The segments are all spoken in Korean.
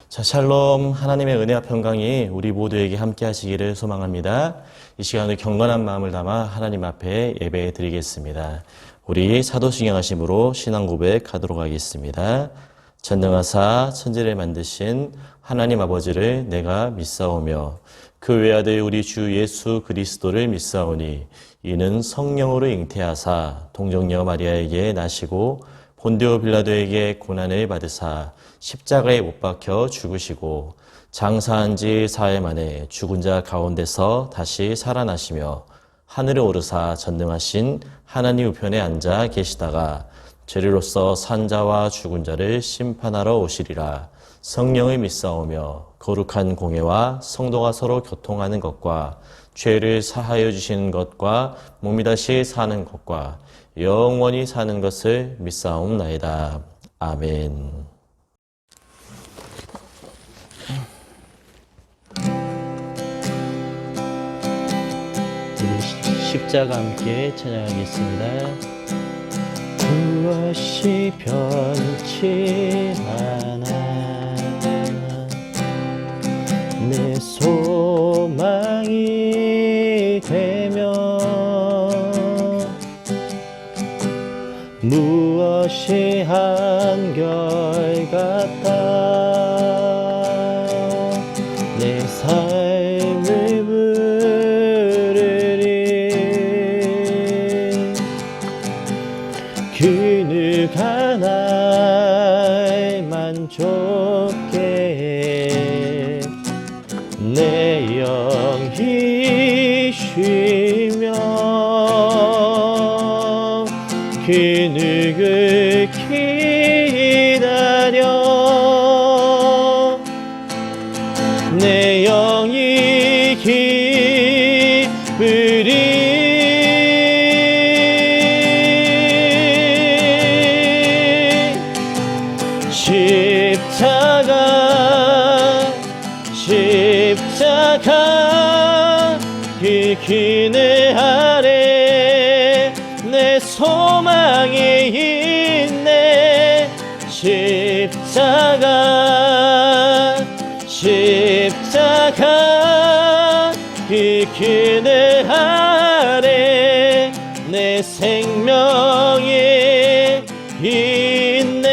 자, 샬롬. 하나님의 은혜와 평강이 우리 모두에게 함께 하시기를 소망합니다. 이 시간을 경건한 마음을 담아 하나님 앞에 예배 드리겠습니다. 우리 사도신경 하심으로 신앙 고백하도록 하겠습니다. 전능하사 천지를 만드신 하나님 아버지를 내가 믿사오며 그 외아들 우리 주 예수 그리스도를 믿사오니 이는 성령으로 잉태하사 동정녀 마리아에게 나시고 본디오 빌라도에게 고난을 받으사 십자가에 못 박혀 죽으시고 장사한 지 사흘 만에 죽은 자 가운데서 다시 살아나시며 하늘에 오르사 전능하신 하나님 우편에 앉아 계시다가 죄리로서 산 자와 죽은 자를 심판하러 오시리라. 성령을 믿사오며 거룩한 공예와 성도가 서로 교통하는 것과 죄를 사하여 주시는 것과 몸이 다시 사는 것과 영원히 사는 것을 믿사옵나이다. 아멘. 십자가 함께 찬양하겠습니다. 무엇이 변치 않아 내 소망이 되며 무엇이 한결같아 내 삶을 부르리 그늘 하나에 만족해 내 영이 쉬며 그늘을 기다려 내 영이 기쁘리 십자가 그 그늘 아래 내 소망이 있네 십자가 그 그늘 아래 내 생명이 있네.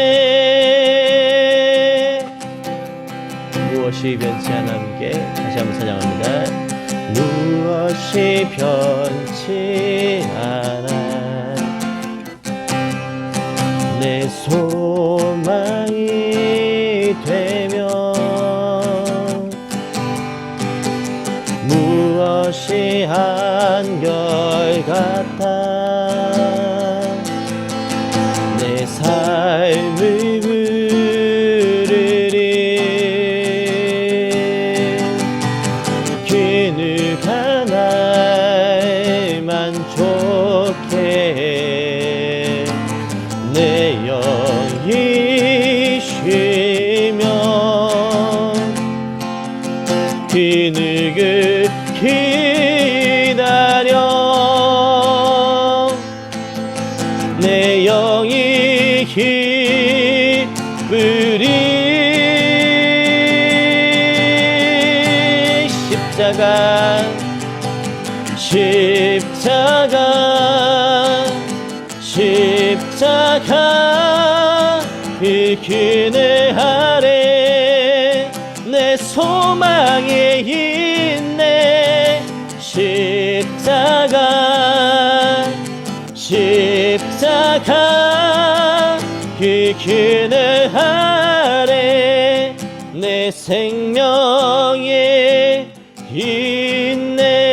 무엇이 변치 않아 함께 다시 한번 찬양합니다. 무엇이 변치 않아 내 소망이 되며 무엇이 한결같아 내 삶을 부르리 그늘 하나에 만족해 내 영이 쉬며 그늘을 기다려 내 영이 기쁘리 십자가 그 그늘 아래 내 소망이 있네 십자가 그 그늘 아래 내 생명이 있네.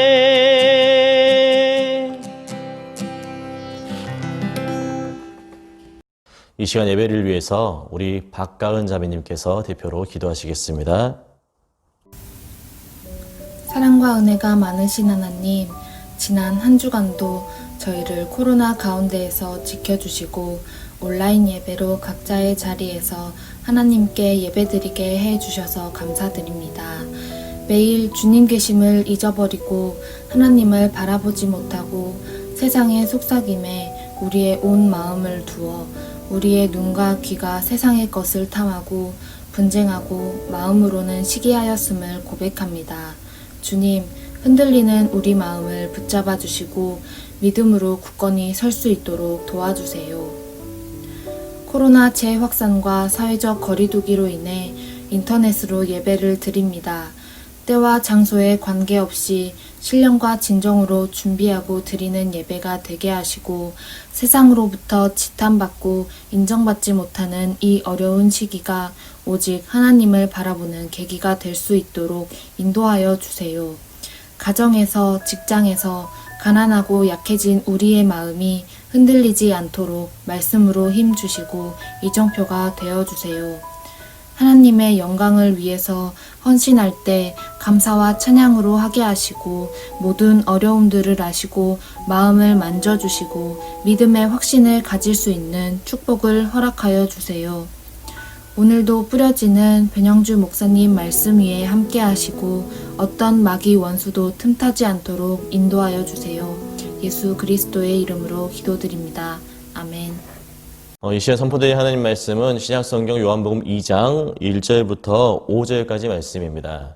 이 시간 예배를 위해서 우리 박가은 자매님께서 대표로 기도하시겠습니다. 사랑과 은혜가 많으신 하나님, 지난 한 주간도 저희를 코로나 가운데에서 지켜주시고 온라인 예배로 각자의 자리에서 하나님께 예배드리게 해주셔서 감사드립니다. 매일 주님 계심을 잊어버리고 하나님을 바라보지 못하고 세상의 속삭임에 우리의 온 마음을 두어 우리의 눈과 귀가 세상의 것을 탐하고 분쟁하고 마음으로는 시기하였음을 고백합니다. 주님, 흔들리는 우리 마음을 붙잡아 주시고 믿음으로 굳건히 설 수 있도록 도와주세요. 코로나 재확산과 사회적 거리두기로 인해 인터넷으로 예배를 드립니다. 때와 장소에 관계없이 신령과 진정으로 준비하고 드리는 예배가 되게 하시고 세상으로부터 지탄받고 인정받지 못하는 이 어려운 시기가 오직 하나님을 바라보는 계기가 될 수 있도록 인도하여 주세요. 가정에서, 직장에서 가난하고 약해진 우리의 마음이 흔들리지 않도록 말씀으로 힘 주시고 이정표가 되어 주세요. 하나님의 영광을 위해서 헌신할 때 감사와 찬양으로 하게 하시고 모든 어려움들을 아시고 마음을 만져주시고 믿음의 확신을 가질 수 있는 축복을 허락하여 주세요. 오늘도 뿌려지는 변영주 목사님 말씀 위에 함께 하시고 어떤 마귀 원수도 틈타지 않도록 인도하여 주세요. 예수 그리스도의 이름으로 기도드립니다. 아멘. 이 시간 선포드릴 하나님 말씀은 신약성경 요한복음 2장 1절부터 5절까지 말씀입니다.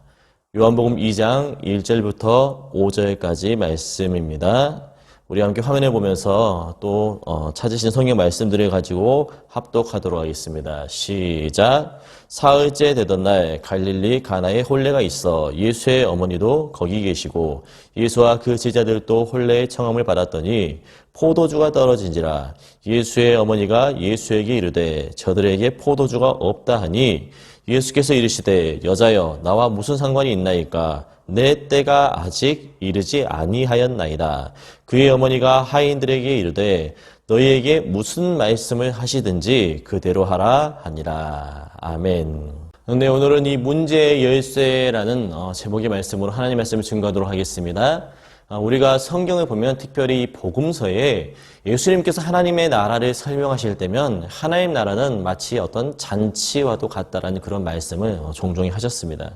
요한복음 2장 1절부터 5절까지 말씀입니다. 우리 함께 화면에 보면서 또 찾으신 성경 말씀들을 가지고 합독하도록 하겠습니다. 시작. 사흘째 되던 날 갈릴리 가나에 혼례가 있어 예수의 어머니도 거기 계시고 예수와 그 제자들도 혼례의 청함을 받았더니 포도주가 떨어진지라. 예수의 어머니가 예수에게 이르되 저들에게 포도주가 없다 하니 예수께서 이르시되 여자여 나와 무슨 상관이 있나이까 내 때가 아직 이르지 아니하였나이다. 그의 어머니가 하인들에게 이르되 너희에게 무슨 말씀을 하시든지 그대로 하라 하니라. 아멘. 네, 오늘은 이 문제의 열쇠라는 제목의 말씀으로 하나님 말씀을 증거하도록 하겠습니다. 우리가 성경을 보면 특별히 이 복음서에 예수님께서 하나님의 나라를 설명하실 때면 하나님 나라는 마치 어떤 잔치와도 같다라는 그런 말씀을 종종 하셨습니다.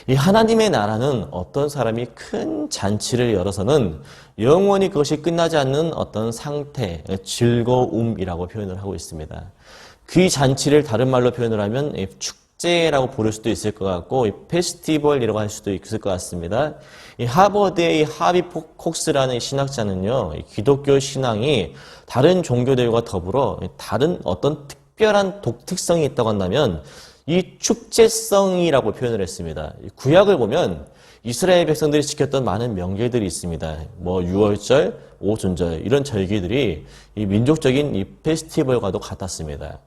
이 하나님의 나라는 어떤 사람이 큰 잔치를 열어서는 영원히 그것이 끝나지 않는 어떤 상태, 즐거움이라고 표현을 하고 있습니다. 그 잔치를 다른 말로 표현을 하면 축제라고 부를 수도 있을 것 같고 페스티벌이라고 할 수도 있을 것 같습니다. 이 하버드의 이 하비 콕스라는 신학자는요, 기독교 신앙이 다른 종교들과 더불어 다른 어떤 특별한 독특성이 있다고 한다면 이 축제성이라고 표현을 했습니다. 구약을 보면 이스라엘 백성들이 지켰던 많은 명절들이 있습니다. 뭐 유월절, 오순절 이런 절기들이 이 민족적인 이 페스티벌과도 같았습니다.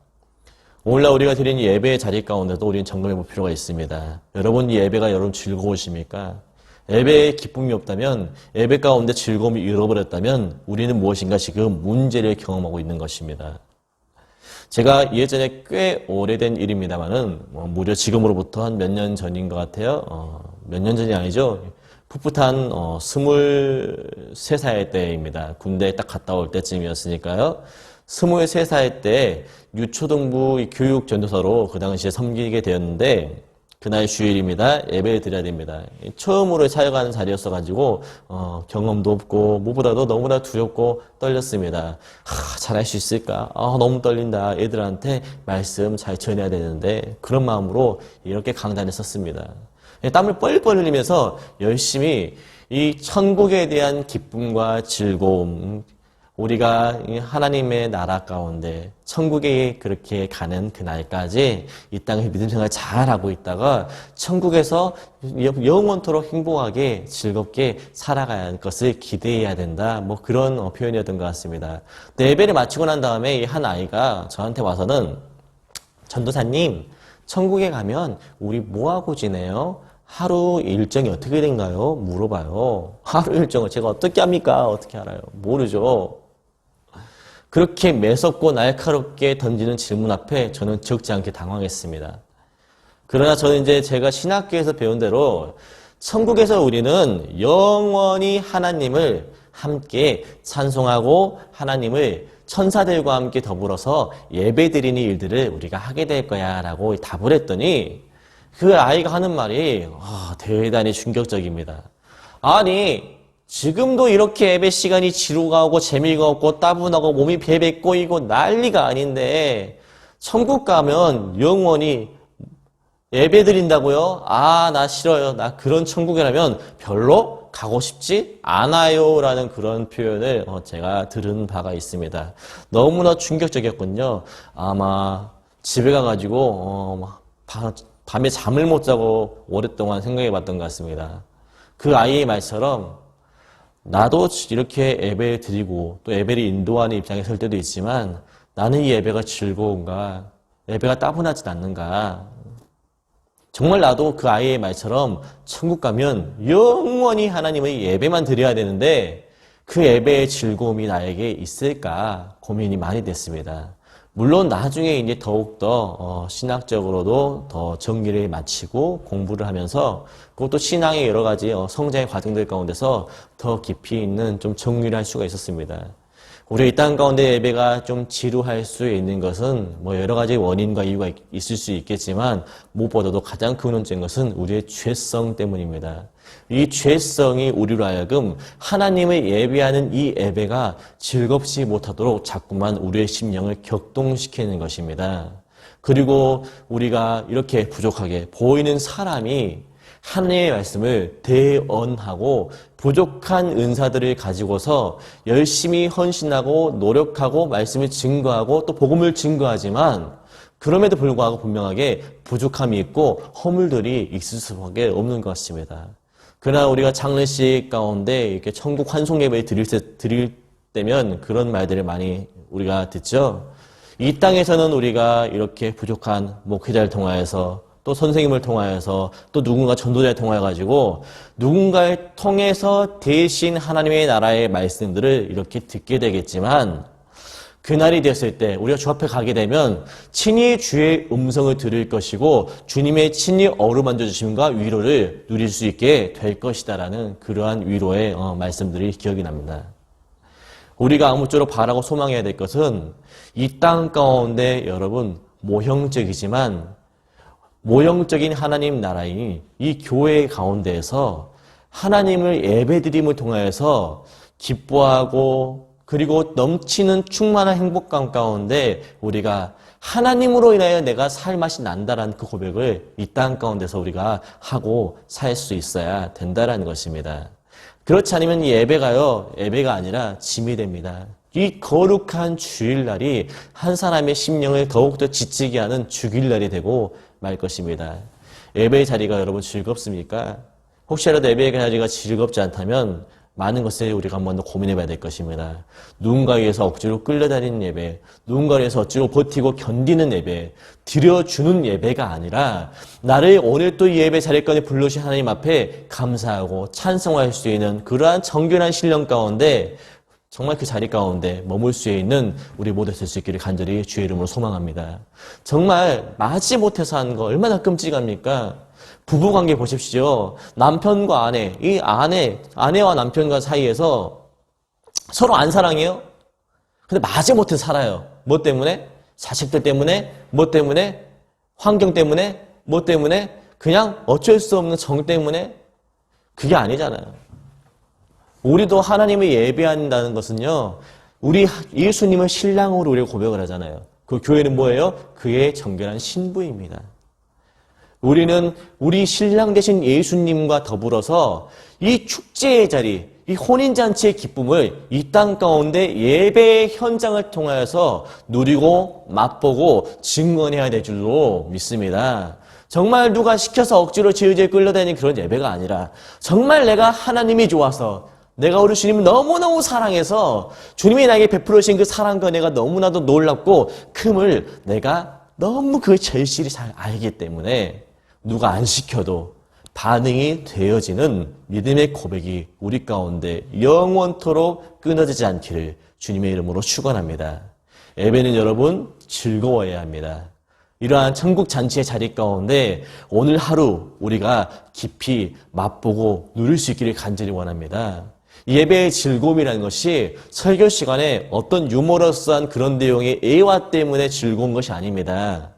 오늘날 우리가 드린 예배의 자리 가운데도 우리는 점검해 볼 필요가 있습니다. 여러분 이 예배가 여러분 즐거우십니까? 예배에 기쁨이 없다면, 예배 가운데 즐거움이 잃어버렸다면 우리는 무엇인가 지금 문제를 경험하고 있는 것입니다. 제가 예전에 꽤 오래된 일입니다만은 무려 지금으로부터 한 몇 년 전인 것 같아요. 몇 년 전이 아니죠. 풋풋한 23살 때입니다. 군대에 딱 갔다 올 때쯤이었으니까요. 23살 때 유초등부 교육전도사로 그 당시에 섬기게 되었는데 그날 주일입니다. 예배를 드려야 됩니다. 처음으로 찾아가는 자리였어가지고 경험도 없고 무엇보다도 너무나 두렵고 떨렸습니다. 잘할 수 있을까? 너무 떨린다. 애들한테 말씀 잘 전해야 되는데 그런 마음으로 이렇게 강단에 섰습니다. 땀을 뻘뻘 흘리면서 열심히 이 천국에 대한 기쁨과 즐거움, 우리가 하나님의 나라 가운데 천국에 그렇게 가는 그날까지 이 땅에서 믿음 생활 잘하고 있다가 천국에서 영원토록 행복하게 즐겁게 살아가야 할 것을 기대해야 된다. 뭐 그런 표현이었던 것 같습니다. 예배를 마치고 난 다음에 한 아이가 저한테 와서는 전도사님, 천국에 가면 우리 뭐하고 지내요? 하루 일정이 어떻게 된가요? 물어봐요. 하루 일정을 제가 어떻게 합니까? 어떻게 알아요? 모르죠. 그렇게 매섭고 날카롭게 던지는 질문 앞에 저는 적지 않게 당황했습니다. 그러나 저는 이제 제가 신학교에서 배운 대로 천국에서 우리는 영원히 하나님을 함께 찬송하고 하나님을 천사들과 함께 더불어서 예배드리는 일들을 우리가 하게 될 거야 라고 답을 했더니 그 아이가 하는 말이 대단히 충격적입니다. 아니 지금도 이렇게 예배 시간이 지루가 오고 재미가 없고 따분하고 몸이 베베 꼬이고 난리가 아닌데 천국 가면 영원히 예배 드린다고요? 아, 나 싫어요. 나 그런 천국이라면 별로 가고 싶지 않아요. 라는 그런 표현을 제가 들은 바가 있습니다. 너무나 충격적이었군요. 아마 집에 가가지고 밤에 잠을 못 자고 오랫동안 생각해 봤던 것 같습니다. 그 아이의 말처럼 나도 이렇게 예배 드리고 또 예배를 인도하는 입장에 설 때도 있지만 나는 이 예배가 즐거운가? 예배가 따분하진 않는가? 정말 나도 그 아이의 말처럼 천국 가면 영원히 하나님의 예배만 드려야 되는데 그 예배의 즐거움이 나에게 있을까 고민이 많이 됐습니다. 물론 나중에 이제 더욱더 신학적으로도 더 정리를 마치고 공부를 하면서 그것도 신앙의 여러 가지 성장의 과정들 가운데서 더 깊이 있는 좀 정리를 할 수가 있었습니다. 우리 이 땅 가운데 예배가 좀 지루할 수 있는 것은 뭐 여러 가지 원인과 이유가 있을 수 있겠지만 무엇보다도 가장 근원적인 것은 우리의 죄성 때문입니다. 이 죄성이 우리로 하여금 하나님을 예배하는 이 예배가 즐겁지 못하도록 자꾸만 우리의 심령을 격동시키는 것입니다. 그리고 우리가 이렇게 부족하게 보이는 사람이 하나님의 말씀을 대언하고 부족한 은사들을 가지고서 열심히 헌신하고 노력하고 말씀을 증거하고 또 복음을 증거하지만 그럼에도 불구하고 분명하게 부족함이 있고 허물들이 있을 수밖에 없는 것 같습니다. 그러나 우리가 장례식 가운데 이렇게 천국 환송 예배를 드릴 때면 그런 말들을 많이 우리가 듣죠. 이 땅에서는 우리가 이렇게 부족한 목회자를 통하여서 또 선생님을 통하여서 또 누군가 전도자를 통하여가지고 누군가를 통해서 대신 하나님의 나라의 말씀들을 이렇게 듣게 되겠지만 그날이 되었을 때 우리가 주 앞에 가게 되면 친히 주의 음성을 들을 것이고 주님의 친히 어루만져 주심과 위로를 누릴 수 있게 될 것이다라는 그러한 위로의 말씀들이 기억이 납니다. 우리가 아무쪼록 바라고 소망해야 될 것은 이 땅 가운데 여러분 모형적이지만 모형적인 하나님 나라인 이 교회 가운데에서 하나님을 예배드림을 통하여서 기뻐하고 그리고 넘치는 충만한 행복감 가운데 우리가 하나님으로 인하여 내가 살 맛이 난다라는 그 고백을 이 땅 가운데서 우리가 하고 살 수 있어야 된다라는 것입니다. 그렇지 않으면 이 예배가 아니라 짐이 됩니다. 이 거룩한 주일날이 한 사람의 심령을 더욱더 지치게 하는 주일날이 되고 말 것입니다. 예배의 자리가 여러분 즐겁습니까? 혹시라도 예배의 자리가 즐겁지 않다면 많은 것을 우리가 한번 더 고민해 봐야 될 것입니다. 누군가에 의해서 억지로 끌려다니는 예배, 누군가에 의해서 억지로 버티고 견디는 예배, 드려주는 예배가 아니라 나를 오늘 또 이 예배 자리까지 불러주신 하나님 앞에 감사하고 찬송할 수 있는 그러한 정결한 신령 가운데 정말 그 자리 가운데 머물 수 있는 우리 모두 될 수 있기를 간절히 주의 이름으로 소망합니다. 정말 마지 못해서 하는 거 얼마나 끔찍합니까? 부부관계 보십시오. 남편과 아내, 이 아내와 남편과 사이에서 서로 안 사랑해요? 근데 마지 못해 살아요. 뭐 때문에? 자식들 때문에? 뭐 때문에? 환경 때문에? 뭐 때문에? 그냥 어쩔 수 없는 정 때문에? 그게 아니잖아요. 우리도 하나님을 예배한다는 것은요, 우리 예수님을 신랑으로 우리가 고백을 하잖아요. 그 교회는 뭐예요? 그의 정결한 신부입니다. 우리는 우리 신랑 되신 예수님과 더불어서 이 축제의 자리, 이 혼인잔치의 기쁨을 이 땅 가운데 예배의 현장을 통하여서 누리고 맛보고 증언해야 될 줄로 믿습니다. 정말 누가 시켜서 억지로 질질 끌려다니는 그런 예배가 아니라 정말 내가 하나님이 좋아서 내가 우리 주님을 너무너무 사랑해서 주님이 나에게 베풀어 주신 그 사랑과 내가 너무나도 놀랍고 큼을 내가 너무 그 절실히 잘 알기 때문에 누가 안 시켜도 반응이 되어지는 믿음의 고백이 우리 가운데 영원토록 끊어지지 않기를 주님의 이름으로 축원합니다. 예배는 여러분 즐거워야 합니다. 이러한 천국 잔치의 자리 가운데 오늘 하루 우리가 깊이 맛보고 누릴 수 있기를 간절히 원합니다. 예배의 즐거움이라는 것이 설교 시간에 어떤 유머러스한 그런 내용의 애화 때문에 즐거운 것이 아닙니다.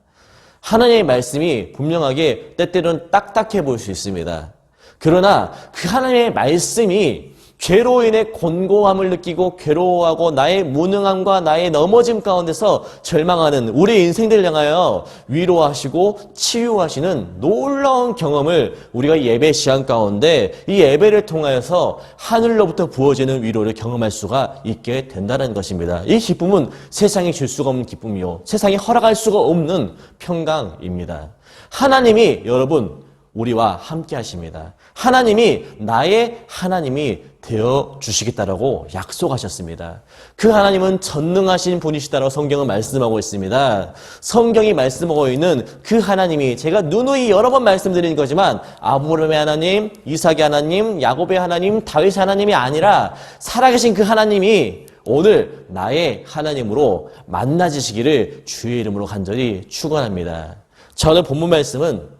하나님의 말씀이 분명하게 때때로는 딱딱해 보일 수 있습니다. 그러나 그 하나님의 말씀이 죄로 인해 곤고함을 느끼고 괴로워하고 나의 무능함과 나의 넘어짐 가운데서 절망하는 우리 인생들 향하여 위로하시고 치유하시는 놀라운 경험을 우리가 예배 시간 가운데 이 예배를 통하여서 하늘로부터 부어지는 위로를 경험할 수가 있게 된다는 것입니다. 이 기쁨은 세상이 줄 수가 없는 기쁨이요, 세상이 허락할 수가 없는 평강입니다. 하나님이 여러분 우리와 함께 하십니다. 하나님이 나의 하나님이 되어 주시겠다라고 약속하셨습니다. 그 하나님은 전능하신 분이시다라고 성경은 말씀하고 있습니다. 성경이 말씀하고 있는 그 하나님이 제가 누누이 여러 번 말씀드리는 거지만 아브라함의 하나님, 이삭의 하나님, 야곱의 하나님, 다윗의 하나님이 아니라 살아계신 그 하나님이 오늘 나의 하나님으로 만나지시기를 주의 이름으로 간절히 축원합니다. 저는 본문 말씀은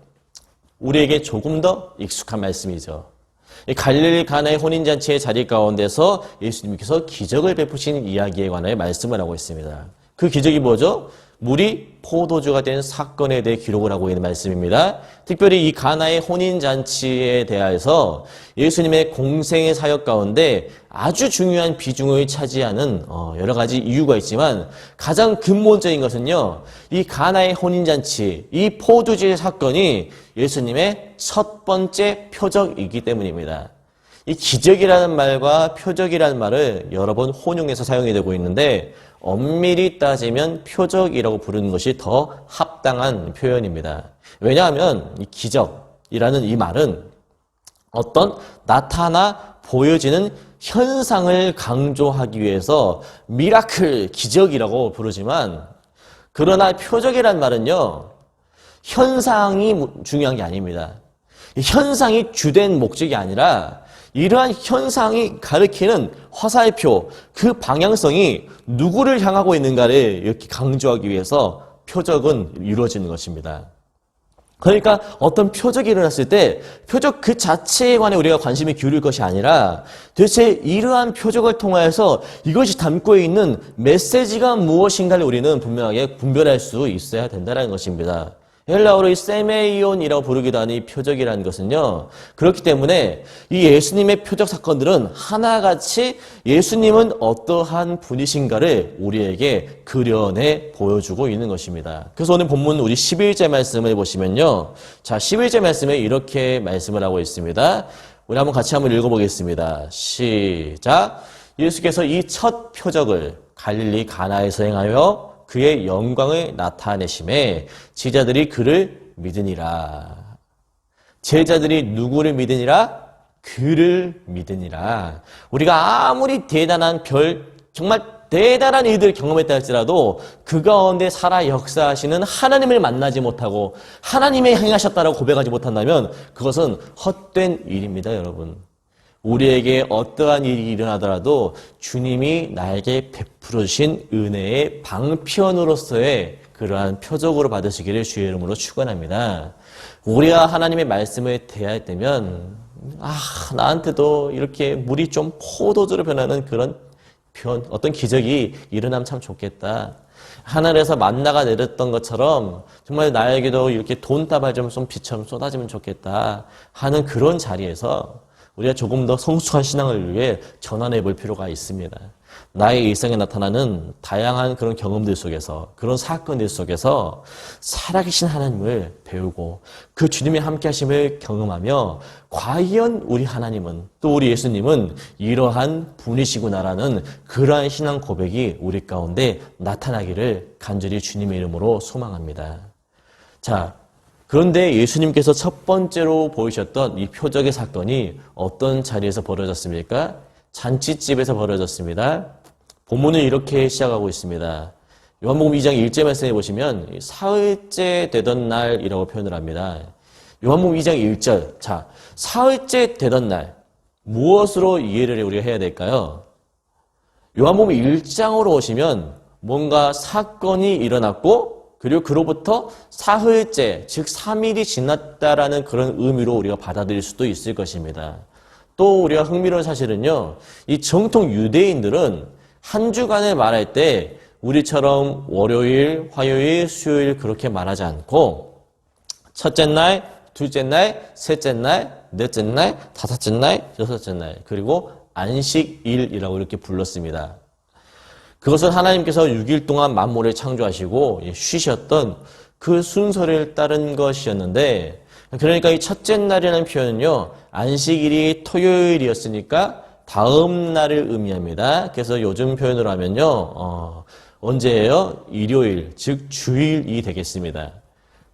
우리에게 조금 더 익숙한 말씀이죠. 갈릴리 가나의 혼인잔치의 자리 가운데서 예수님께서 기적을 베푸신 이야기에 관하여 말씀을 하고 있습니다. 그 기적이 뭐죠? 물이 포도주가 된 사건에 대해 기록을 하고 있는 말씀입니다. 특별히 이 가나의 혼인잔치에 대하여서 예수님의 공생의 사역 가운데 아주 중요한 비중을 차지하는 여러 가지 이유가 있지만 가장 근본적인 것은요, 이 가나의 혼인잔치, 이 포도주의 사건이 예수님의 첫 번째 표적이기 때문입니다. 이 기적이라는 말과 표적이라는 말을 여러 번 혼용해서 사용이 되고 있는데 엄밀히 따지면 표적이라고 부르는 것이 더 합당한 표현입니다. 왜냐하면 이 기적이라는 이 말은 어떤 나타나 보여지는 현상을 강조하기 위해서 미라클, 기적이라고 부르지만, 그러나 표적이라는 말은요, 현상이 중요한 게 아닙니다. 현상이 주된 목적이 아니라 이러한 현상이 가리키는 화살표, 그 방향성이 누구를 향하고 있는가를 이렇게 강조하기 위해서 표적은 이루어지는 것입니다. 그러니까 어떤 표적이 일어났을 때 표적 그 자체에 관해 우리가 관심이 기울일 것이 아니라 도대체 이러한 표적을 통하여서 이것이 담고 있는 메시지가 무엇인가를 우리는 분명하게 분별할 수 있어야 된다는 것입니다. 헬라어로 이 세메이온이라고 부르기도 하는 이 표적이라는 것은요, 그렇기 때문에 이 예수님의 표적 사건들은 하나같이 예수님은 어떠한 분이신가를 우리에게 그려내 보여주고 있는 것입니다. 그래서 오늘 본문 우리 11절 말씀을 보시면요, 자, 11절 말씀에 이렇게 말씀을 하고 있습니다. 우리 한번 같이 한번 읽어보겠습니다. 시작. 예수께서 이 첫 표적을 갈릴리 가나에서 행하여 그의 영광을 나타내심에 제자들이 그를 믿으니라. 제자들이 누구를 믿으니라? 그를 믿으니라. 우리가 아무리 대단한 정말 대단한 일들을 경험했다 할지라도 그 가운데 살아 역사하시는 하나님을 만나지 못하고 하나님의 행하셨다라고 고백하지 못한다면 그것은 헛된 일입니다, 여러분. 우리에게 어떠한 일이 일어나더라도 주님이 나에게 베풀어 주신 은혜의 방편으로서의 그러한 표적으로 받으시기를 주의 이름으로 축원합니다. 우리가 하나님의 말씀을 대할 때면 나한테도 이렇게 물이 좀 포도주로 변하는 그런 어떤 기적이 일어나면 참 좋겠다. 하늘에서 만나가 내렸던 것처럼 정말 나에게도 이렇게 돈다발 좀 비처럼 쏟아지면 좋겠다 하는 그런 자리에서 우리가 조금 더 성숙한 신앙을 위해 전환해 볼 필요가 있습니다. 나의 일상에 나타나는 다양한 그런 경험들 속에서, 그런 사건들 속에서 살아계신 하나님을 배우고 그 주님의 함께 하심을 경험하며 과연 우리 하나님은, 또 우리 예수님은 이러한 분이시구나라는 그러한 신앙 고백이 우리 가운데 나타나기를 간절히 주님의 이름으로 소망합니다. 자, 그런데 예수님께서 첫 번째로 보이셨던 이 표적의 사건이 어떤 자리에서 벌어졌습니까? 잔치집에서 벌어졌습니다. 본문은 이렇게 시작하고 있습니다. 요한복음 2장 1절 말씀에 보시면 사흘째 되던 날이라고 표현을 합니다. 요한복음 2장 1절. 자, 사흘째 되던 날. 무엇으로 이해를 우리가 해야 될까요? 요한복음 1장으로 오시면 뭔가 사건이 일어났고 그리고 그로부터 사흘째, 즉 3일이 지났다라는 그런 의미로 우리가 받아들일 수도 있을 것입니다. 또 우리가 흥미로운 사실은요, 이 정통 유대인들은 한 주간을 말할 때 우리처럼 월요일, 화요일, 수요일 그렇게 말하지 않고 첫째 날, 둘째 날, 셋째 날, 넷째 날, 다섯째 날, 여섯째 날, 그리고 안식일이라고 이렇게 불렀습니다. 그것은 하나님께서 6일 동안 만물을 창조하시고 쉬셨던 그 순서를 따른 것이었는데, 그러니까 이 첫째 날이라는 표현은요, 안식일이 토요일이었으니까 다음 날을 의미합니다. 그래서 요즘 표현으로 하면요, 언제예요? 일요일, 즉 주일이 되겠습니다.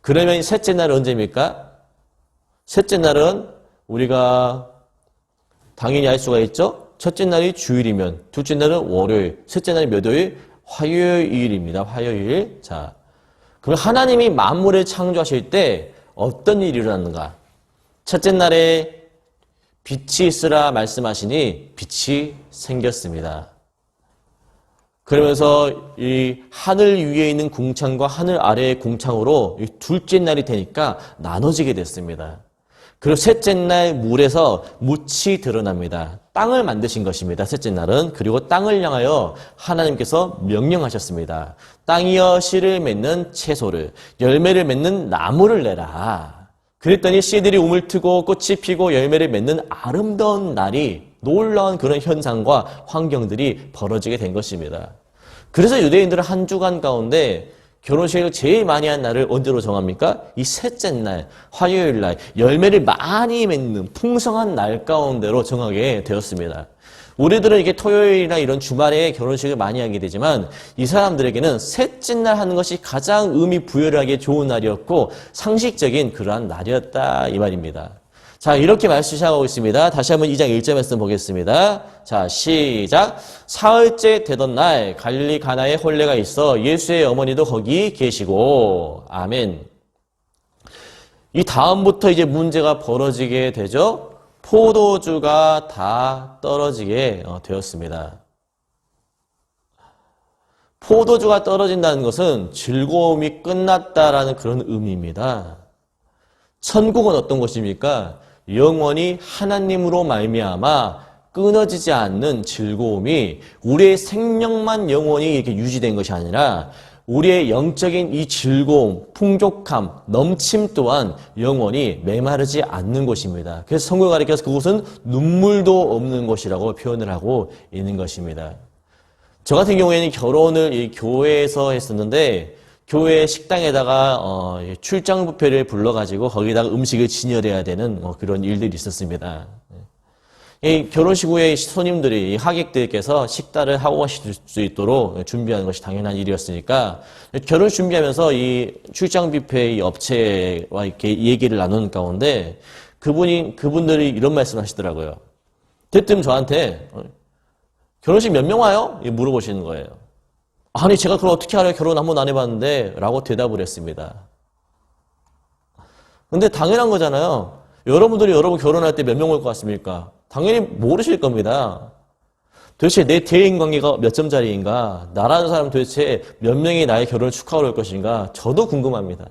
그러면 셋째 날은 언제입니까? 셋째 날은 우리가 당연히 알 수가 있죠? 첫째 날이 주일이면, 둘째 날은 월요일, 셋째 날이 몇 요일? 화요일입니다. 화요일. 자, 그럼 하나님이 만물을 창조하실 때 어떤 일이 일어났는가? 첫째 날에 빛이 있으라 말씀하시니 빛이 생겼습니다. 그러면서 이 하늘 위에 있는 궁창과 하늘 아래의 궁창으로 둘째 날이 되니까 나눠지게 됐습니다. 그리고 셋째 날 물에서 묻이 드러납니다. 땅을 만드신 것입니다. 셋째 날은. 그리고 땅을 향하여 하나님께서 명령하셨습니다. 땅이여 씨를 맺는 채소를, 열매를 맺는 나무를 내라. 그랬더니 씨들이 우물 트고 꽃이 피고 열매를 맺는 아름다운 날이, 놀라운 그런 현상과 환경들이 벌어지게 된 것입니다. 그래서 유대인들은 한 주간 가운데 결혼식을 제일 많이 한 날을 언제로 정합니까? 이 셋째 날, 화요일 날, 열매를 많이 맺는 풍성한 날 가운데로 정하게 되었습니다. 우리들은 이게 토요일이나 이런 주말에 결혼식을 많이 하게 되지만 이 사람들에게는 셋째 날 하는 것이 가장 의미 부여하기에 좋은 날이었고 상식적인 그러한 날이었다 이 말입니다. 자, 이렇게 말씀 시작하고 있습니다. 다시 한번 2장 1절 말씀 보겠습니다. 자, 시작. 사흘째 되던 날 갈릴리 가나에 혼례가 있어 예수의 어머니도 거기 계시고. 아멘. 이 다음부터 이제 문제가 벌어지게 되죠. 포도주가 다 떨어지게 되었습니다. 포도주가 떨어진다는 것은 즐거움이 끝났다라는 그런 의미입니다. 천국은 어떤 곳입니까? 영원히 하나님으로 말미암아 끊어지지 않는 즐거움이 우리의 생명만 영원히 이렇게 유지된 것이 아니라 우리의 영적인 이 즐거움, 풍족함, 넘침 또한 영원히 메마르지 않는 곳입니다. 그래서 성경을 가리켜서 그곳은 눈물도 없는 곳이라고 표현을 하고 있는 것입니다. 저 같은 경우에는 결혼을 이 교회에서 했었는데 교회 식당에다가 출장 뷔페를 불러가지고 거기다가 음식을 진열해야 되는 그런 일들이 있었습니다. 이 결혼식 후에 손님들이, 하객들께서 식사를 하고 가실 수 있도록 준비하는 것이 당연한 일이었으니까 결혼 준비하면서 이 출장 뷔페 업체와 이렇게 얘기를 나누는 가운데 그분들이 이런 말씀을 하시더라고요. 대뜸 저한테 결혼식 몇 명 와요? 물어보시는 거예요. 아니 제가 그걸 어떻게 알아요? 결혼 한 번 안 해봤는데 라고 대답을 했습니다. 근데 당연한 거잖아요. 여러분들이 여러분 결혼할 때 몇 명 올 것 같습니까? 당연히 모르실 겁니다. 도대체 내 대인관계가 몇 점짜리인가? 나라는 사람 도대체 몇 명이 나의 결혼을 축하하러 올 것인가? 저도 궁금합니다.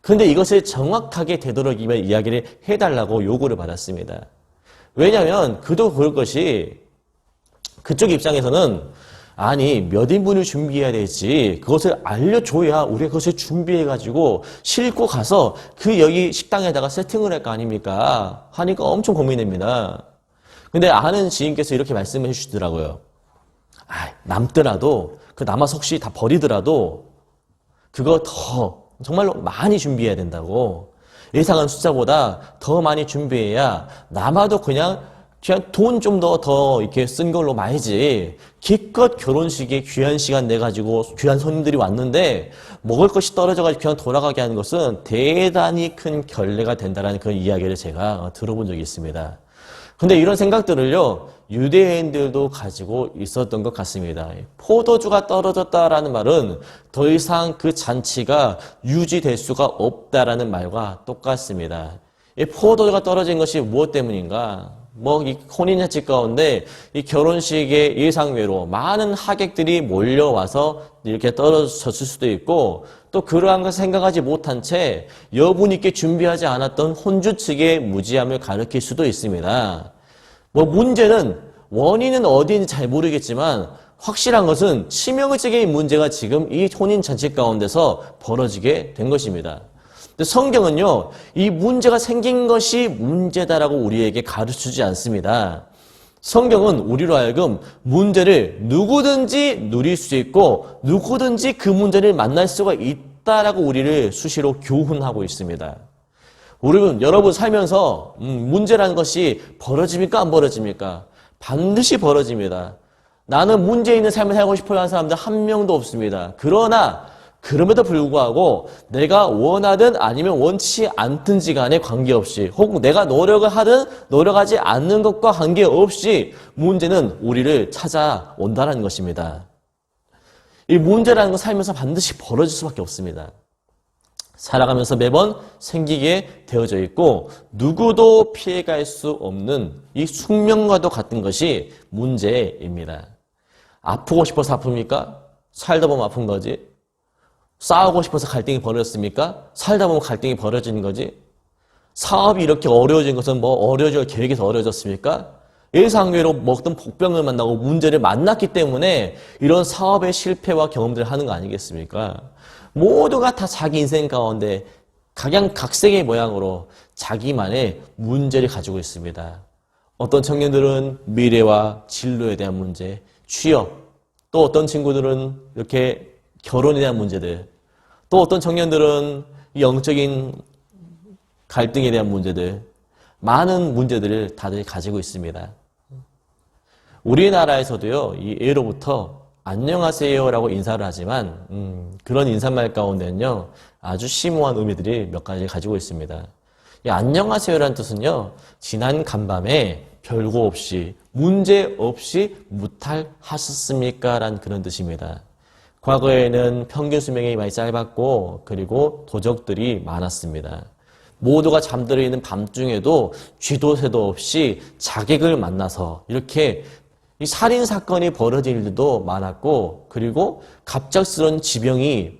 그런데 이것을 정확하게 되도록이면 이야기를 해달라고 요구를 받았습니다. 왜냐하면 그도 그럴 것이 그쪽 입장에서는 아니 몇 인분을 준비해야 될지 그것을 알려줘야 우리가 그것을 준비해가지고 싣고 가서 그 여기 식당에다가 세팅을 할 거 아닙니까? 하니까 엄청 고민됩니다. 근데 아는 지인께서 이렇게 말씀해 주시더라고요. 남더라도 그 남아서 혹시 다 버리더라도 그거 더 정말로 많이 준비해야 된다고. 예상한 숫자보다 더 많이 준비해야 남아도 그냥 돈 좀 더 이렇게 쓴 걸로 말지. 기껏 결혼식에 귀한 시간 내가지고 귀한 손님들이 왔는데 먹을 것이 떨어져가지고 그냥 돌아가게 하는 것은 대단히 큰 결례가 된다는 그런 이야기를 제가 들어본 적이 있습니다. 근데 이런 생각들을요, 유대인들도 가지고 있었던 것 같습니다. 포도주가 떨어졌다라는 말은 더 이상 그 잔치가 유지될 수가 없다라는 말과 똑같습니다. 이 포도주가 떨어진 것이 무엇 때문인가? 이 혼인잔치 가운데 이 결혼식의 예상외로 많은 하객들이 몰려와서 이렇게 떨어졌을 수도 있고 또 그러한 것을 생각하지 못한 채 여분있게 준비하지 않았던 혼주 측의 무지함을 가리킬 수도 있습니다. 문제는 원인은 어디인지 잘 모르겠지만 확실한 것은 치명적인 문제가 지금 이 혼인잔치 가운데서 벌어지게 된 것입니다. 성경은요, 이 문제가 생긴 것이 문제다라고 우리에게 가르치지 않습니다. 성경은 우리로 하여금 문제를 누구든지 누릴 수 있고 누구든지 그 문제를 만날 수가 있다라고 우리를 수시로 교훈하고 있습니다. 여러분 살면서 문제라는 것이 벌어집니까? 안 벌어집니까? 반드시 벌어집니다. 나는 문제 있는 삶을 살고 싶어 하는 사람들 한 명도 없습니다. 그러나 그럼에도 불구하고 내가 원하든 아니면 원치 않든지 간에 관계없이 혹은 내가 노력을 하든 노력하지 않는 것과 관계없이 문제는 우리를 찾아온다는 것입니다. 이 문제라는 건 살면서 반드시 벌어질 수밖에 없습니다. 살아가면서 매번 생기게 되어져 있고 누구도 피해갈 수 없는 이 숙명과도 같은 것이 문제입니다. 아프고 싶어서 아픕니까? 살다 보면 아픈 거지. 싸우고 싶어서 갈등이 벌어졌습니까? 살다 보면 갈등이 벌어지는 거지. 사업이 이렇게 어려워진 것은 뭐 어려워질 계획에서 어려워졌습니까? 예상외로 먹던 복병을 만나고 문제를 만났기 때문에 이런 사업의 실패와 경험들을 하는 거 아니겠습니까? 모두가 다 자기 인생 가운데 각양각색의 모양으로 자기만의 문제를 가지고 있습니다. 어떤 청년들은 미래와 진로에 대한 문제, 취업, 또 어떤 친구들은 이렇게 결혼에 대한 문제들, 또 어떤 청년들은 영적인 갈등에 대한 문제들, 많은 문제들을 다들 가지고 있습니다. 우리나라에서도요, 이 예로부터 안녕하세요라고 인사를 하지만 그런 인사말 가운데는요 아주 심오한 의미들이 몇 가지 가지고 있습니다. 이 안녕하세요라는 뜻은요 지난 간밤에 별거 없이 문제 없이 무탈하셨습니까? 라는 그런 뜻입니다. 과거에는 평균 수명이 많이 짧았고 그리고 도적들이 많았습니다. 모두가 잠들어 있는 밤중에도 쥐도 새도 없이 자객을 만나서 이렇게 이 살인 사건이 벌어질 일도 많았고 그리고 갑작스러운 지병이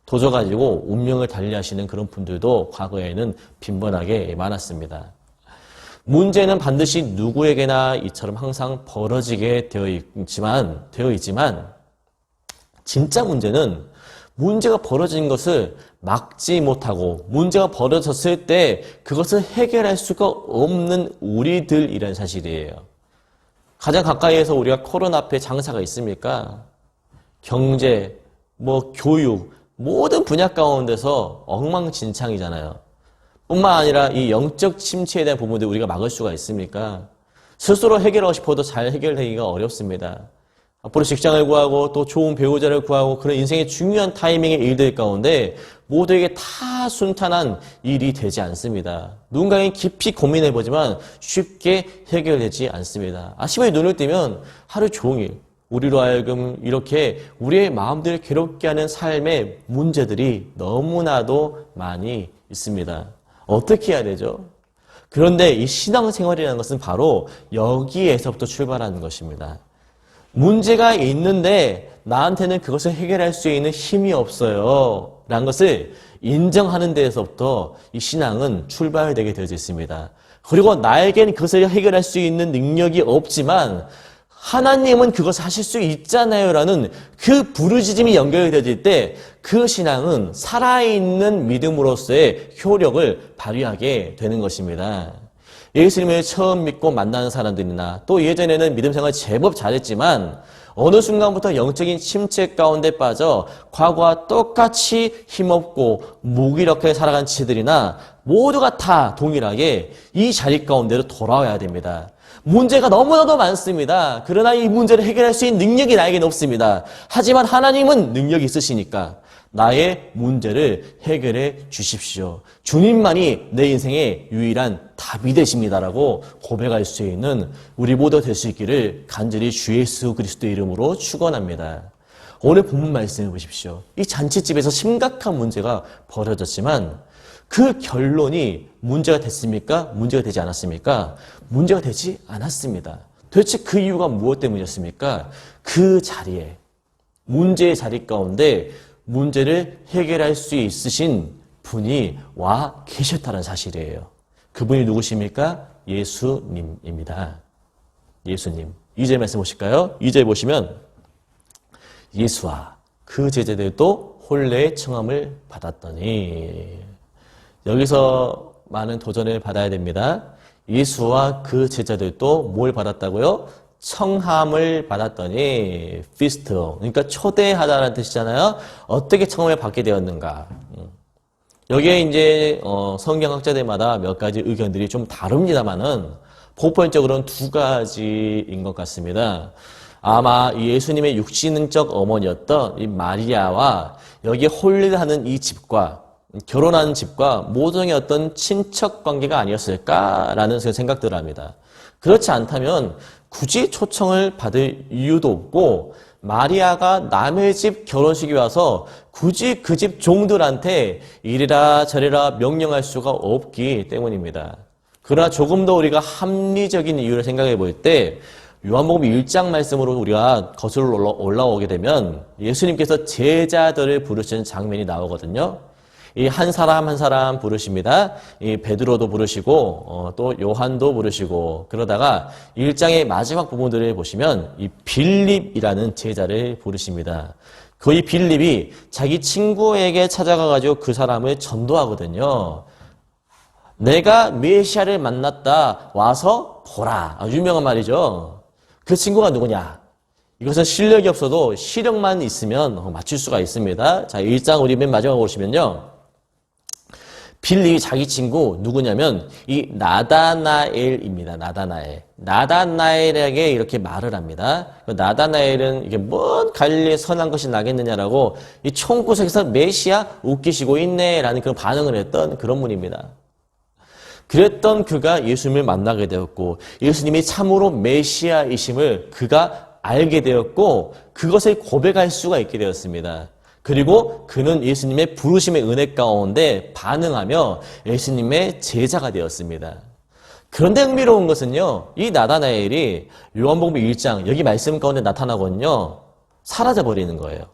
도져가지고 운명을 달리하시는 그런 분들도 과거에는 빈번하게 많았습니다. 문제는 반드시 누구에게나 이처럼 항상 벌어지게 되어 있지만 진짜 문제는 문제가 벌어진 것을 막지 못하고 문제가 벌어졌을 때 그것을 해결할 수가 없는 우리들이라는 사실이에요. 가장 가까이에서 우리가 코로나 앞에 장사가 있습니까? 경제, 교육, 모든 분야 가운데서 엉망진창이잖아요. 뿐만 아니라 이 영적 침체에 대한 부분들 우리가 막을 수가 있습니까? 스스로 해결하고 싶어도 잘 해결되기가 어렵습니다. 앞으로 직장을 구하고 또 좋은 배우자를 구하고 그런 인생의 중요한 타이밍의 일들 가운데 모두에게 다 순탄한 일이 되지 않습니다. 누군가에게 깊이 고민해보지만 쉽게 해결되지 않습니다. 아침에 눈을 뜨면 하루 종일 우리로 하여금 이렇게 우리의 마음들을 괴롭게 하는 삶의 문제들이 너무나도 많이 있습니다. 어떻게 해야 되죠? 그런데 이 신앙생활이라는 것은 바로 여기에서부터 출발하는 것입니다. 문제가 있는데 나한테는 그것을 해결할 수 있는 힘이 없어요 라는 것을 인정하는 데에서부터 이 신앙은 출발되게 되어져 있습니다. 그리고 나에겐 그것을 해결할 수 있는 능력이 없지만 하나님은 그것을 하실 수 있잖아요 라는 그 부르짖음이 연결되어질 때 그 신앙은 살아있는 믿음으로서의 효력을 발휘하게 되는 것입니다. 예수님을 처음 믿고 만나는 사람들이나 또 예전에는 믿음 생활 제법 잘했지만 어느 순간부터 영적인 침체 가운데 빠져 과거와 똑같이 힘없고 무기력하게 살아간 지들이나 모두가 다 동일하게 이 자리 가운데로 돌아와야 됩니다. 문제가 너무나도 많습니다. 그러나 이 문제를 해결할 수 있는 능력이 나에게는 없습니다. 하지만 하나님은 능력이 있으시니까 나의 문제를 해결해 주십시오. 주님만이 내 인생의 유일한 답이 되십니다라고 고백할 수 있는 우리 모두 될 수 있기를 간절히 주 예수 그리스도의 이름으로 축원합니다. 오늘 본문 말씀해 보십시오. 이 잔치집에서 심각한 문제가 벌어졌지만 그 결론이 문제가 됐습니까? 문제가 되지 않았습니까? 문제가 되지 않았습니다. 도대체 그 이유가 무엇 때문이었습니까? 그 자리에 문제의 자리 가운데 문제를 해결할 수 있으신 분이 와 계셨다는 사실이에요. 그분이 누구십니까? 예수님입니다. 예수님. 2절 말씀 보실까요? 2절 보시면 예수와 그 제자들도 혼례의 청함을 받았더니 여기서 많은 도전을 받아야 됩니다. 예수와 그 제자들도 뭘 받았다고요? 청함을 받았더니 feast, 그러니까 초대하다라는 뜻이잖아요. 어떻게 청함을 받게 되었는가? 여기에 이제 성경학자들마다 몇 가지 의견들이 좀 다릅니다만은 보편적으로는 두 가지인 것 같습니다. 아마 예수님의 육신적 어머니였던 이 마리아와 여기에 홀리하는 이 집과 결혼하는 집과 모종의 어떤 친척 관계가 아니었을까라는 생각들을 합니다. 그렇지 않다면 굳이 초청을 받을 이유도 없고 마리아가 남의 집 결혼식에 와서 굳이 그 집 종들한테 이리라 저리라 명령할 수가 없기 때문입니다. 그러나 조금 더 우리가 합리적인 이유를 생각해 볼 때 요한복음 1장 말씀으로 우리가 거슬러 올라오게 되면 예수님께서 제자들을 부르시는 장면이 나오거든요. 이 한 사람 한 사람 부르십니다. 이 베드로도 부르시고 또 요한도 부르시고 그러다가 1장의 마지막 부분들을 보시면 이 빌립이라는 제자를 부르십니다. 그 이 빌립이 자기 친구에게 찾아가가지고 그 사람을 전도하거든요. 내가 메시아를 만났다. 와서 보라. 유명한 말이죠. 그 친구가 누구냐? 이것은 실력이 없어도 시력만 있으면 맞출 수가 있습니다. 자, 1장 우리 맨 마지막으로 보시면요. 빌립이 자기 친구 누구냐면 이 나다나엘입니다. 나다나엘. 나다나엘에게 이렇게 말을 합니다. 나다나엘은 이게 뭔 갈릴리에 선한 것이 나겠느냐라고 이 총구석에서 메시아 웃기시고 있네라는 그런 반응을 했던 그런 분입니다. 그랬던 그가 예수님을 만나게 되었고 예수님이 참으로 메시아이심을 그가 알게 되었고 그것을 고백할 수가 있게 되었습니다. 그리고 그는 예수님의 부르심의 은혜 가운데 반응하며 예수님의 제자가 되었습니다. 그런데 흥미로운 것은요. 이 나다나엘이 요한복음 1장 여기 말씀 가운데 나타나거든요. 사라져버리는 거예요.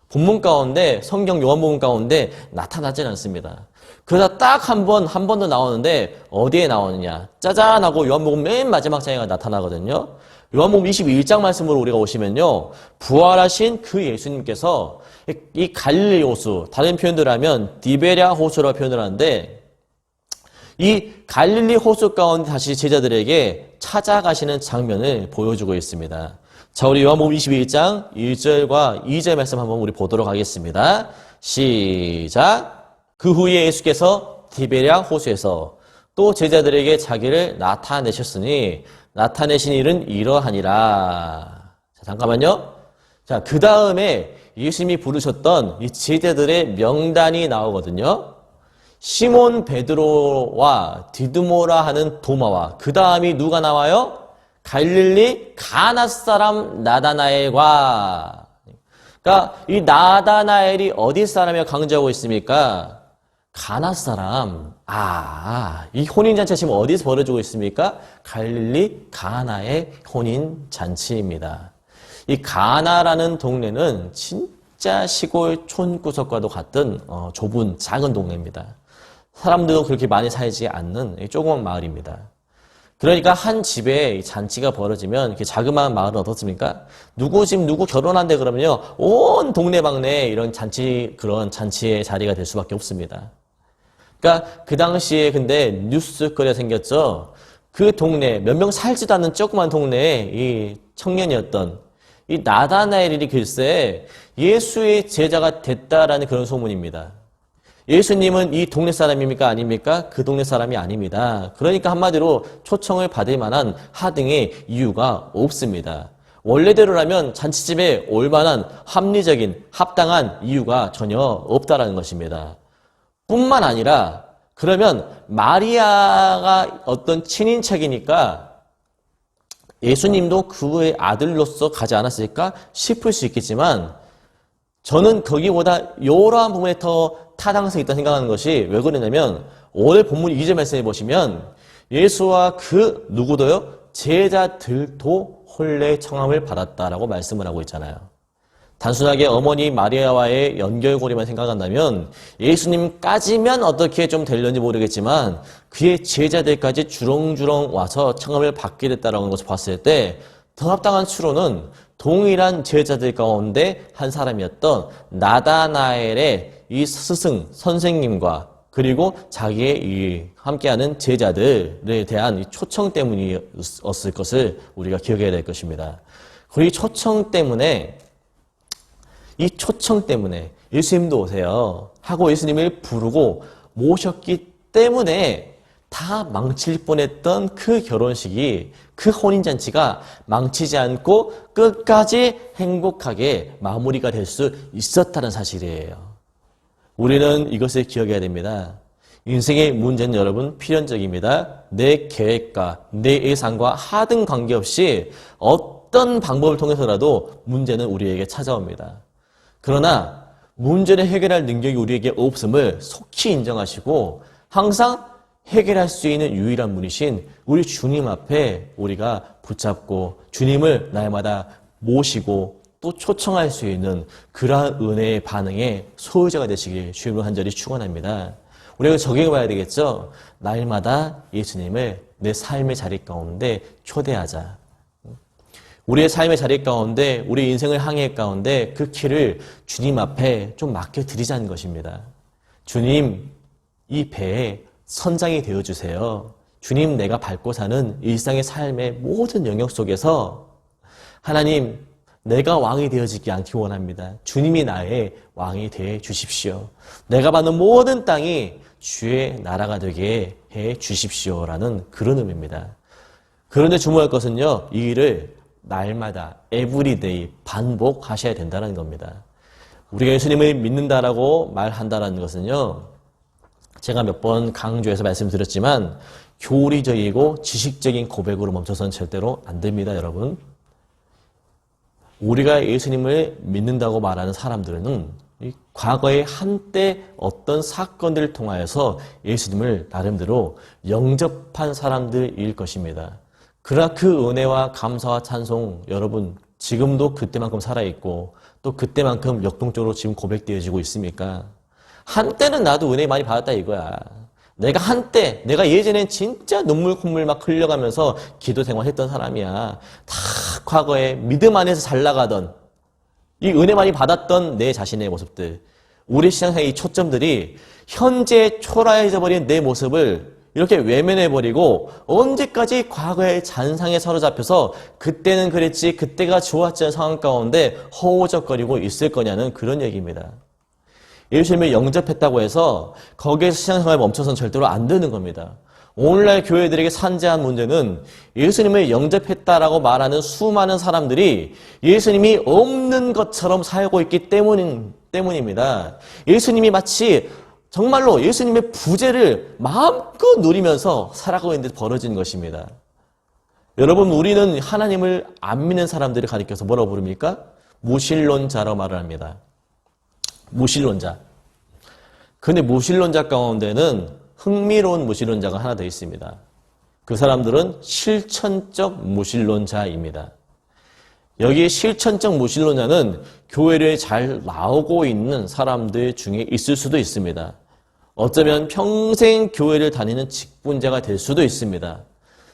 본문 가운데 성경 요한복음 가운데 나타나질 않습니다. 그러다 딱 한 번 더 나오는데 어디에 나오느냐. 짜잔 하고 요한복음 맨 마지막 장에 나타나거든요. 요한복음 21장 말씀으로 우리가 오시면요. 부활하신 그 예수님께서 이 갈릴리 호수, 다른 표현들 하면 디베랴 호수라고 표현을 하는데 이 갈릴리 호수 가운데 다시 제자들에게 찾아가시는 장면을 보여주고 있습니다. 자, 우리 요한복음 21장 1절과 2절 말씀 한번 우리 보도록 하겠습니다. 시작. 그 후에 예수께서 디베랴 호수에서 또 제자들에게 자기를 나타내셨으니 나타내신 일은 이러하니라. 자, 잠깐만요. 자, 그 다음에 예수님이 부르셨던 이 제자들의 명단이 나오거든요. 시몬 베드로와 디드모라 하는 도마와 그 다음이 누가 나와요? 갈릴리 가나 사람 나다나엘과. 그러니까 이 나다나엘이 어디 사람이라고 강조하고 있습니까? 가나 사람. 이 혼인잔치 지금 어디서 벌어지고 있습니까? 갈릴리 가나의 혼인잔치입니다. 이 가나라는 동네는 진짜 시골 촌구석과도 같은 좁은 작은 동네입니다. 사람들도 그렇게 많이 살지 않는 조그만 마을입니다. 그러니까 한 집에 잔치가 벌어지면 이렇게 자그마한 마을은 어떻습니까? 누구 집 누구 결혼한대 그러면요. 온 동네방네 이런 그런 잔치의 자리가 될 수밖에 없습니다. 그러니까 그 당시에 근데 뉴스거리가 생겼죠. 그 동네 몇 명 살지도 않는 조그만 동네에 이 청년이었던 이 나다나엘이 글쎄 예수의 제자가 됐다라는 그런 소문입니다. 예수님은 이 동네 사람입니까? 아닙니까? 그 동네 사람이 아닙니다. 그러니까 한마디로 초청을 받을 만한 하등의 이유가 없습니다. 원래대로라면 잔치집에 올 만한 합리적인 합당한 이유가 전혀 없다라는 것입니다. 뿐만 아니라 그러면 마리아가 어떤 친인척이니까 예수님도 그의 아들로서 가지 않았을까 싶을 수 있겠지만 저는 거기보다 이러한 부분에 더 타당성이 있다고 생각하는 것이 왜 그러냐면 오늘 본문 2절 말씀해 보시면 예수와 그 누구도요? 제자들도 혼례 청함을 받았다라고 말씀을 하고 있잖아요. 단순하게 어머니 마리아와의 연결고리만 생각한다면 예수님까지면 어떻게 좀 되려는지 모르겠지만 그의 제자들까지 주렁주렁 와서 청함을 받게 됐다는 것을 봤을 때 더 합당한 추론은 동일한 제자들 가운데 한 사람이었던 나다나엘의 이 스승, 선생님과 그리고 자기의 이 함께하는 제자들에 대한 이 초청 때문이었을 것을 우리가 기억해야 될 것입니다. 그리고 이 초청 때문에 예수님도 오세요 하고 예수님을 부르고 모셨기 때문에 다 망칠 뻔했던 그 결혼식이, 그 혼인잔치가 망치지 않고 끝까지 행복하게 마무리가 될 수 있었다는 사실이에요. 우리는 이것을 기억해야 됩니다. 인생의 문제는 여러분 필연적입니다. 내 계획과 내 예상과 하등 관계없이 어떤 방법을 통해서라도 문제는 우리에게 찾아옵니다. 그러나 문제를 해결할 능력이 우리에게 없음을 속히 인정하시고 항상 해결할 수 있는 유일한 분이신 우리 주님 앞에 우리가 붙잡고 주님을 날마다 모시고 또 초청할 수 있는 그러한 은혜의 반응의 소유자가 되시길 주님으로 간절히 축원합니다. 우리가 적용해 봐야 되겠죠. 날마다 예수님을 내 삶의 자리 가운데 초대하자. 우리의 삶의 자리 가운데, 우리 인생의 항해 가운데 그 길을 주님 앞에 좀 맡겨드리자는 것입니다. 주님, 이 배에 선장이 되어주세요. 주님, 내가 밟고 사는 일상의 삶의 모든 영역 속에서 하나님, 내가 왕이 되어지지 않기 원합니다. 주님이 나의 왕이 되어 주십시오. 내가 받는 모든 땅이 주의 나라가 되게 해 주십시오라는 그런 의미입니다. 그런데 주목할 것은요, 이 일을 날마다 에브리데이 반복하셔야 된다는 겁니다. 우리가 예수님을 믿는다라고 말한다는 것은요, 제가 몇 번 강조해서 말씀드렸지만 교리적이고 지식적인 고백으로 멈춰서는 절대로 안 됩니다, 여러분. 우리가 예수님을 믿는다고 말하는 사람들은 과거에 한때 어떤 사건들을 통하여서 예수님을 나름대로 영접한 사람들일 것입니다. 그러나 그 은혜와 감사와 찬송, 여러분 지금도 그때만큼 살아있고 또 그때만큼 역동적으로 지금 고백되어지고 있습니까? 한때는 나도 은혜 많이 받았다 이거야. 내가 예전엔 진짜 눈물 콧물 막 흘려가면서 기도 생활했던 사람이야. 다 과거에 믿음 안에서 잘 나가던 이 은혜 많이 받았던 내 자신의 모습들, 우리 신앙의 이 초점들이 현재 초라해져 버린 내 모습을 이렇게 외면해버리고 언제까지 과거의 잔상에 사로잡혀서 그때는 그랬지, 그때가 좋았지 않은 상황 가운데 허우적거리고 있을 거냐는 그런 얘기입니다. 예수님을 영접했다고 해서 거기에서 신앙생활을 멈춰서는 절대로 안 되는 겁니다. 오늘날 교회들에게 산재한 문제는 예수님을 영접했다라고 말하는 수많은 사람들이 예수님이 없는 것처럼 살고 있기 때문입니다. 예수님이 마치 정말로 예수님의 부재를 마음껏 누리면서 살아가고 있는 데 벌어진 것입니다. 여러분, 우리는 하나님을 안 믿는 사람들을 가리켜서 뭐라고 부릅니까? 무신론자라고 말을 합니다. 무신론자. 그런데 무신론자 가운데는 흥미로운 무신론자가 하나 더 있습니다. 그 사람들은 실천적 무신론자입니다. 여기 실천적 무신론자는 교회에 잘 나오고 있는 사람들 중에 있을 수도 있습니다. 어쩌면 평생 교회를 다니는 직분자가 될 수도 있습니다.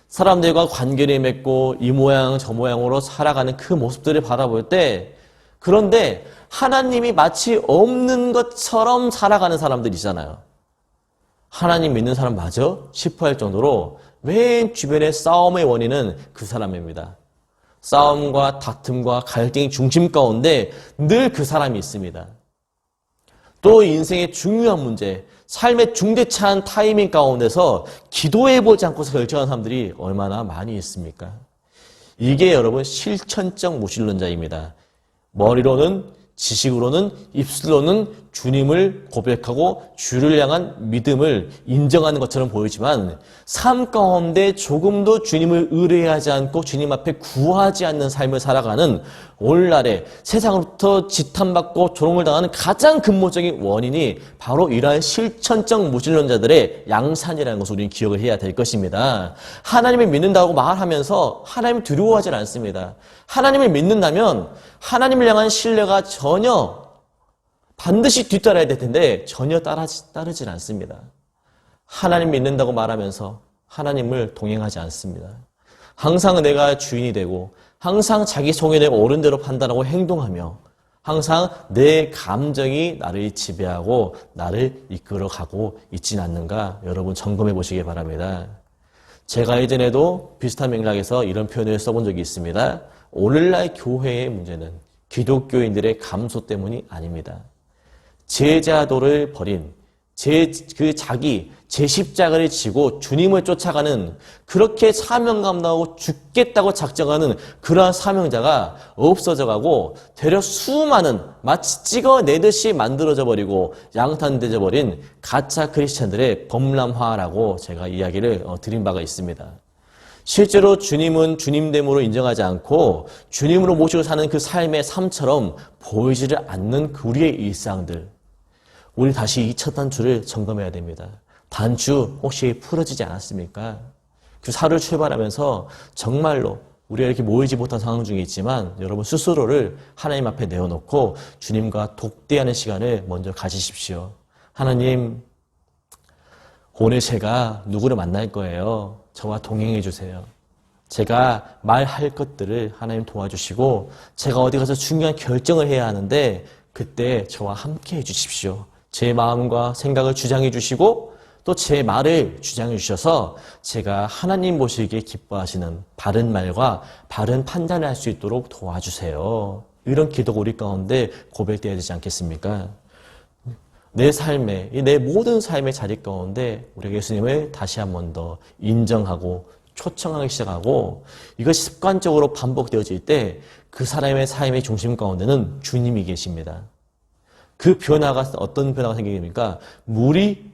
사람들과 관계를 맺고 이 모양 저 모양으로 살아가는 그 모습들을 바라볼 때, 그런데 하나님이 마치 없는 것처럼 살아가는 사람들이잖아요. 하나님 믿는 사람 맞아? 싶어 할 정도로 맨 주변의 싸움의 원인은 그 사람입니다. 싸움과 다툼과 갈등의 중심 가운데 늘 그 사람이 있습니다. 또 인생의 중요한 문제, 삶의 중대차한 타이밍 가운데서 기도해보지 않고서 결정한 사람들이 얼마나 많이 있습니까? 이게 여러분 실천적 무신론자입니다. 머리로는, 지식으로는, 입술로는 주님을 고백하고 주를 향한 믿음을 인정하는 것처럼 보이지만 삶 가운데 조금도 주님을 의뢰하지 않고 주님 앞에 구하지 않는 삶을 살아가는 오늘날의 세상으로부터 지탄받고 조롱을 당하는 가장 근본적인 원인이 바로 이러한 실천적 무신론자들의 양산이라는 것을 우리는 기억을 해야 될 것입니다. 하나님을 믿는다고 말하면서 하나님을 두려워하지 않습니다. 하나님을 믿는다면 하나님을 향한 신뢰가 전혀 반드시 뒤따라야 될 텐데 전혀 따르질 않습니다. 하나님 믿는다고 말하면서 하나님을 동행하지 않습니다. 항상 내가 주인이 되고 항상 자기 성에 대해 옳은 대로 판단하고 행동하며 항상 내 감정이 나를 지배하고 나를 이끌어가고 있지는 않는가 여러분 점검해 보시기 바랍니다. 제가 예전에도 비슷한 맥락에서 이런 표현을 써본 적이 있습니다. 오늘날 교회의 문제는 기독교인들의 감소 때문이 아닙니다. 제자도를 버린 제 십자가를 지고 주님을 쫓아가는 그렇게 사명감 나오고 죽겠다고 작정하는 그러한 사명자가 없어져가고 되려 수많은 마치 찍어내듯이 만들어져 버리고 양탄되져 버린 가짜 크리스찬들의 범람화라고 제가 이야기를 드린 바가 있습니다. 실제로 주님은 주님됨으로 인정하지 않고 주님으로 모시고 사는 그 삶의 삶처럼 보이지를 않는 우리의 일상들, 우리 다시 이 첫 단추를 점검해야 됩니다. 단추 혹시 풀어지지 않았습니까? 그 사를 출발하면서 정말로 우리가 이렇게 모이지 못한 상황 중에 있지만 여러분 스스로를 하나님 앞에 내어놓고 주님과 독대하는 시간을 먼저 가지십시오. 하나님, 오늘 제가 누구를 만날 거예요. 저와 동행해 주세요. 제가 말할 것들을 하나님 도와주시고 제가 어디 가서 중요한 결정을 해야 하는데 그때 저와 함께 해 주십시오. 제 마음과 생각을 주장해 주시고 또 제 말을 주장해 주셔서 제가 하나님 보시기에 기뻐하시는 바른 말과 바른 판단을 할 수 있도록 도와주세요. 이런 기도가 우리 가운데 고백되어야 되지 않겠습니까? 내 삶에, 내 모든 삶의 자리 가운데 우리가 예수님을 다시 한 번 더 인정하고 초청하기 시작하고 이것이 습관적으로 반복되어질 때 그 사람의 삶의 중심 가운데는 주님이 계십니다. 그 변화가 어떤 변화가 생깁니까? 물이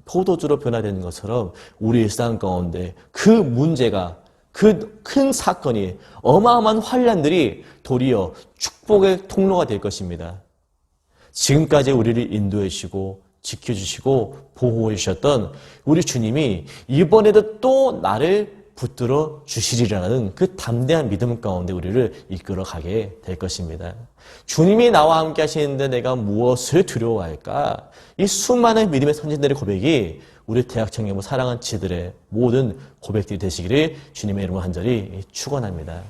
포도주로 변화되는 것처럼 우리 일상 가운데 그 문제가 그 큰 사건이 어마어마한 환란들이 도리어 축복의 통로가 될 것입니다. 지금까지 우리를 인도해 주시고 지켜주시고 보호해 주셨던 우리 주님이 이번에도 또 나를 붙들어 주시리라는 그 담대한 믿음 가운데 우리를 이끌어가게 될 것입니다. 주님이 나와 함께 하시는데 내가 무엇을 두려워할까? 이 수많은 믿음의 선진들의 고백이 우리 대학청년부 사랑하는 지들의 모든 고백들이 되시기를 주님의 이름으로 간절히 축원합니다.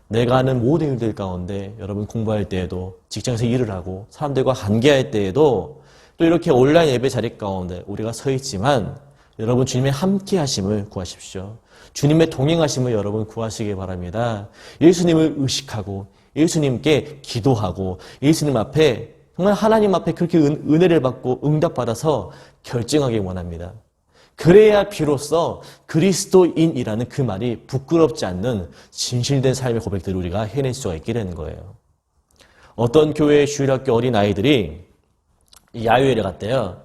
내가 하는 모든 일들 가운데 여러분 공부할 때에도 직장에서 일을 하고 사람들과 관계할 때에도 또 이렇게 온라인 예배 자리 가운데 우리가 서 있지만 여러분 주님의 함께 하심을 구하십시오. 주님의 동행하심을 여러분 구하시기 바랍니다. 예수님을 의식하고 예수님께 기도하고 예수님 앞에 정말 하나님 앞에 그렇게 은혜를 받고 응답받아서 결정하기 원합니다. 그래야 비로소 그리스도인이라는 그 말이 부끄럽지 않는 진실된 삶의 고백들을 우리가 해낼 수가 있게 되는 거예요. 어떤 교회의 주일학교 어린아이들이 야유회를 갔대요.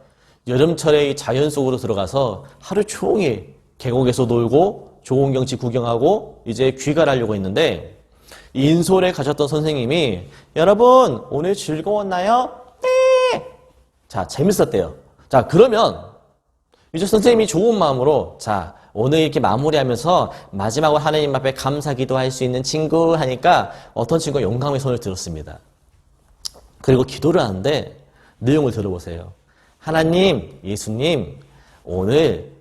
여름철에 이 자연 속으로 들어가서 하루 종일 계곡에서 놀고 좋은 경치 구경하고 이제 귀가를 하려고 했는데 인솔에 가셨던 선생님이 여러분 오늘 즐거웠나요? 네! 자, 재밌었대요. 자, 그러면 이제 선생님이 좋은 마음으로 자, 오늘 이렇게 마무리하면서 마지막으로 하나님 앞에 감사 기도할 수 있는 친구 하니까 어떤 친구가 용감히 손을 들었습니다. 그리고 기도를 하는데 내용을 들어보세요. 하나님, 예수님, 오늘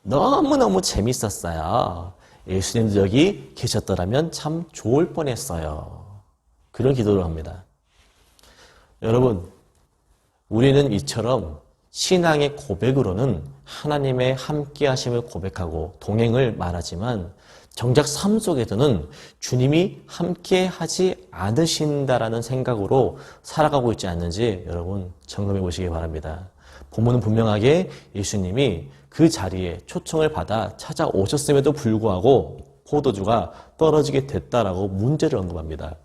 너무너무 재밌었어요. 예수님도 여기 계셨더라면 참 좋을 뻔했어요. 그런 기도를 합니다. 여러분, 우리는 이처럼 신앙의 고백으로는 하나님의 함께 하심을 고백하고 동행을 말하지만 정작 삶 속에서는 주님이 함께 하지 않으신다라는 생각으로 살아가고 있지 않는지 여러분 점검해 보시기 바랍니다. 본문은 분명하게 예수님이 그 자리에 초청을 받아 찾아오셨음에도 불구하고 포도주가 떨어지게 됐다라고 문제를 언급합니다.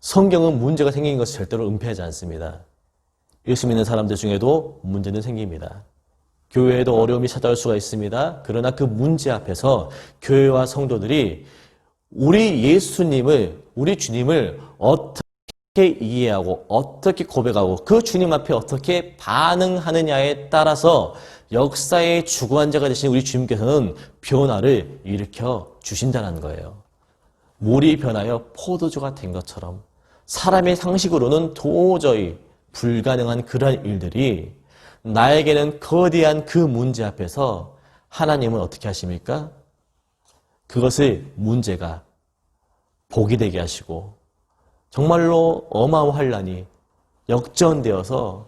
성경은 문제가 생긴 것을 절대로 은폐하지 않습니다. 예수 믿는 사람들 중에도 문제는 생깁니다. 교회에도 어려움이 찾아올 수가 있습니다. 그러나 그 문제 앞에서 교회와 성도들이 우리 예수님을, 우리 주님을 어떻게 이해하고 어떻게 고백하고 그 주님 앞에 어떻게 반응하느냐에 따라서 역사의 주관자가 되신 우리 주님께서는 변화를 일으켜 주신다는 거예요. 물이 변하여 포도주가 된 것처럼 사람의 상식으로는 도저히 불가능한 그러한 일들이 나에게는 거대한 그 문제 앞에서 하나님은 어떻게 하십니까? 그것을 문제가 복이 되게 하시고 정말로 어마어마한 환란이 역전되어서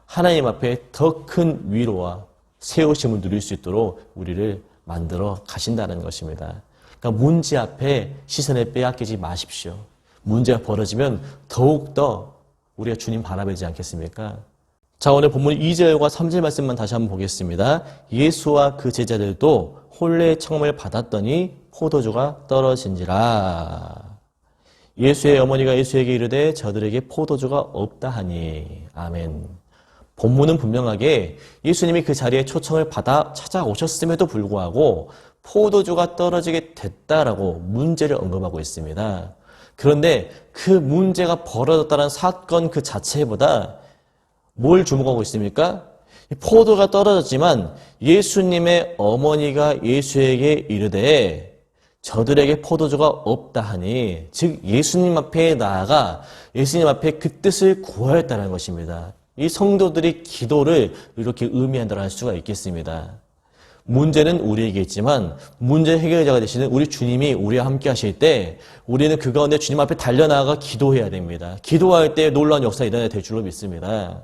하나님 앞에 더 큰 위로와 세우심을 누릴 수 있도록 우리를 만들어 가신다는 것입니다. 그러니까 문제 앞에 시선을 빼앗기지 마십시오. 문제가 벌어지면 더욱더 우리가 주님 바라보지 않겠습니까? 자, 오늘 본문 2절과 3절 말씀만 다시 한번 보겠습니다. 예수와 그 제자들도 혼례의 청음을 받았더니 포도주가 떨어진지라. 예수의 어머니가 예수에게 이르되 저들에게 포도주가 없다 하니. 아멘. 본문은 분명하게 예수님이 그 자리에 초청을 받아 찾아오셨음에도 불구하고 포도주가 떨어지게 됐다라고 문제를 언급하고 있습니다. 그런데 그 문제가 벌어졌다는 사건 그 자체보다 뭘 주목하고 있습니까? 포도가 떨어졌지만 예수님의 어머니가 예수에게 이르되 저들에게 포도주가 없다 하니, 즉 예수님 앞에 나아가 예수님 앞에 그 뜻을 구하였다는 것입니다. 이 성도들이 기도를 이렇게 의미한다고 할 수가 있겠습니다. 문제는 우리에게 있지만 문제 해결자가 되시는 우리 주님이 우리와 함께 하실 때 우리는 그 가운데 주님 앞에 달려나가 기도해야 됩니다. 기도할 때 놀라운 역사가 일어나야 될 줄로 믿습니다.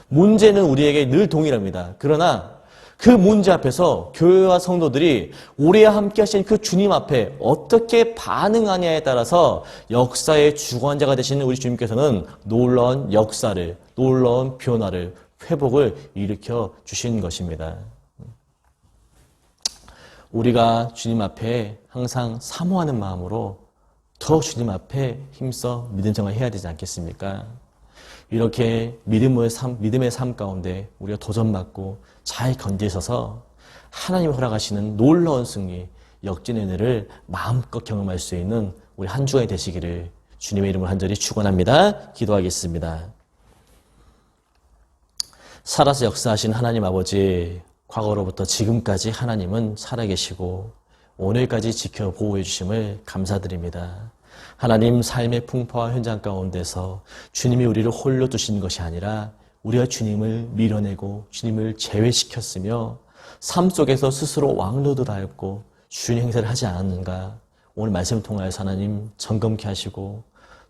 문제는 우리에게 늘 동일합니다. 그러나 그 문제 앞에서 교회와 성도들이 우리와 함께 하신 그 주님 앞에 어떻게 반응하냐에 따라서 역사의 주관자가 되시는 우리 주님께서는 놀라운 역사를, 놀라운 변화를, 회복을 일으켜 주신 것입니다. 우리가 주님 앞에 항상 사모하는 마음으로 더 주님 앞에 힘써 믿음 생활을 해야 되지 않겠습니까? 이렇게 믿음의 삶 가운데 우리가 도전받고 잘 견디셔서 하나님이 허락하시는 놀라운 승리, 역진의 은혜를 마음껏 경험할 수 있는 우리 한 주간이 되시기를 주님의 이름으로 간절히 축원합니다. 기도하겠습니다. 살아서 역사하신 하나님 아버지, 과거로부터 지금까지 하나님은 살아계시고 오늘까지 지켜 보호해 주심을 감사드립니다. 하나님, 삶의 풍파와 현장 가운데서 주님이 우리를 홀로 두신 것이 아니라 우리가 주님을 밀어내고 주님을 제외시켰으며 삶 속에서 스스로 왕노도 하였고 주인 행세를 하지 않았는가, 오늘 말씀을 통하여서 하나님 점검케 하시고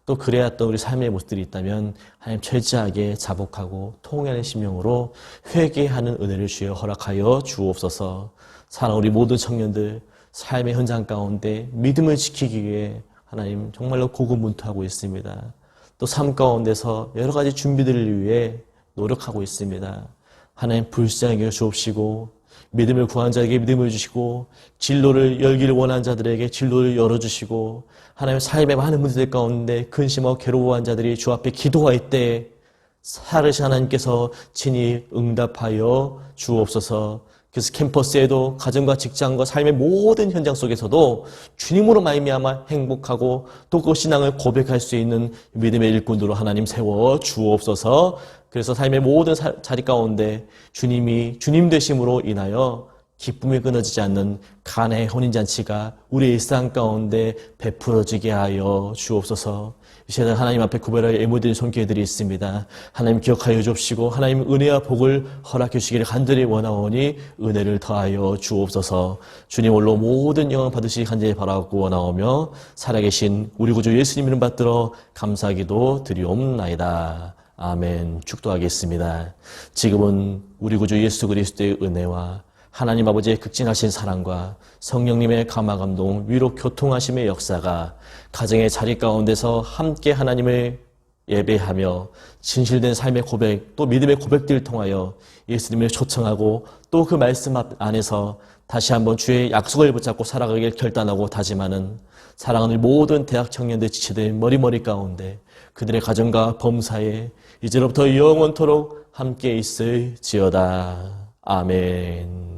또 그래왔던 우리 삶의 모습들이 있다면 하나님 철저하게 자복하고 통회하는 심령으로 회개하는 은혜를 주여 허락하여 주옵소서. 사랑하는 우리 모든 청년들, 삶의 현장 가운데 믿음을 지키기 위해 하나님 정말로 고군분투하고 있습니다. 또 삶 가운데서 여러 가지 준비들을 위해 노력하고 있습니다. 하나님 불쌍하게 주옵시고 믿음을 구한 자에게 믿음을 주시고 진로를 열기를 원하는 자들에게 진로를 열어주시고 하나님 삶의 많은 문제들 가운데 근심하고 괴로워한 자들이 주 앞에 기도할 때 살으신 하나님께서 친히 응답하여 주옵소서. 그래서 캠퍼스에도 가정과 직장과 삶의 모든 현장 속에서도 주님으로 말미암아 행복하고 또 그 신앙을 고백할 수 있는 믿음의 일꾼으로 하나님 세워 주옵소서. 그래서 삶의 모든 자리 가운데 주님이 주님 되심으로 인하여 기쁨이 끊어지지 않는 간의 혼인잔치가 우리의 일상 가운데 베풀어지게 하여 주옵소서. 이 시간 하나님 앞에 구별하여 예물드린 손길들이 있습니다. 하나님 기억하여 주옵시고 하나님 은혜와 복을 허락해 주시기를 간절히 원하오니 은혜를 더하여 주옵소서. 주님 홀로 모든 영광 받으시기 간절히 바라고 원하오며 살아계신 우리 구주 예수님 이름 받들어 감사기도 드리옵나이다. 아멘. 축도하겠습니다. 지금은 우리 구주 예수 그리스도의 은혜와 하나님 아버지의 극진하신 사랑과 성령님의 감화감동, 위로 교통하심의 역사가 가정의 자리 가운데서 함께 하나님을 예배하며 진실된 삶의 고백, 또 믿음의 고백들을 통하여 예수님을 초청하고 또 그 말씀 안에서 다시 한번 주의 약속을 붙잡고 살아가길 결단하고 다짐하는 사랑하는 모든 대학 청년들 지체들 머리머리 가운데 그들의 가정과 범사에 이제로부터 영원토록 함께 있을지어다. 아멘.